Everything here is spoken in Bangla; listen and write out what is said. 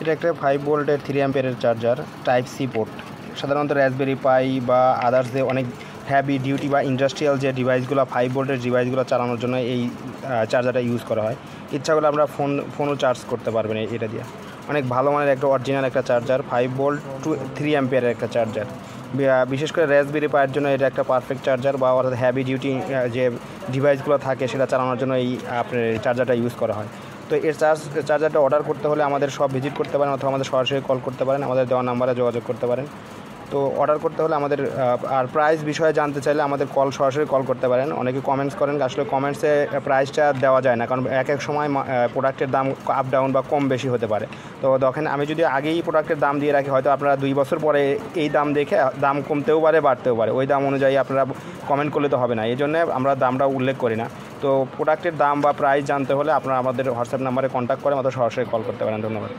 এটা একটা 5 ভোল্টের 3 অ্যাম্পিয়ারের চার্জার, টাইপ সি পোর্ট। সাধারণত রাসবেরি পাই বা আদার্স যে অনেক হ্যাভি ডিউটি বা ইন্ডাস্ট্রিয়াল যে ডিভাইসগুলো 5 ভোল্টের ডিভাইসগুলো চালানোর জন্য এই চার্জারটা ইউজ করা হয়। ইচ্ছা করলে আমরা ফোনও চার্জ করতে পারবেন এটা দিয়ে। অনেক ভালো মানের একটা অরিজিনাল একটা চার্জার, 5 ভোল্ট 3 অ্যাম্পিয়ারের একটা চার্জার। বিশেষ করে রাসবেরি পাইয়ের জন্য এটা একটা পারফেক্ট চার্জার, বা অর্থাৎ হ্যাভি ডিউটি যে ডিভাইসগুলো থাকে সেটা চালানোর জন্য এই আপনার চার্জারটা ইউজ করা হয়। তো এর চার্জারটা অর্ডার করতে হলে আমাদের শপ ভিজিট করতে পারেন, অথবা আমাদের সরাসরি কল করতে পারেন, আমাদের দেওয়া নাম্বারে যোগাযোগ করতে পারেন। তো অর্ডার করতে হলে আমাদের আর প্রাইস বিষয়ে জানতে চাইলে আমাদের সরাসরি কল করতে পারেন। অনেকে কমেন্টস করেন, আসলে কমেন্টসে প্রাইসটা দেওয়া যায় না, কারণ এক সময় প্রোডাক্টের দাম আপ ডাউন বা কম বেশি হতে পারে। তো দেখেন, আমি যদি আগেই প্রোডাক্টের দাম দিয়ে রাখি, হয়তো আপনারা 2 বছর পরে এই দাম দেখে দাম কমতেও পারে, বাড়তেও পারে। ওই দাম অনুযায়ী আপনারা কমেন্ট করলে তো হবে না, এই জন্য আমরা দামটা উল্লেখ করি না। তো প্রোডাক্টের দাম বা প্রাইস জানতে হলে আপনারা আমাদের হোয়াটসঅ্যাপ নাম্বারে কন্ট্যাক্ট করে আমাদের সরাসরি কল করতে পারেন। ধন্যবাদ।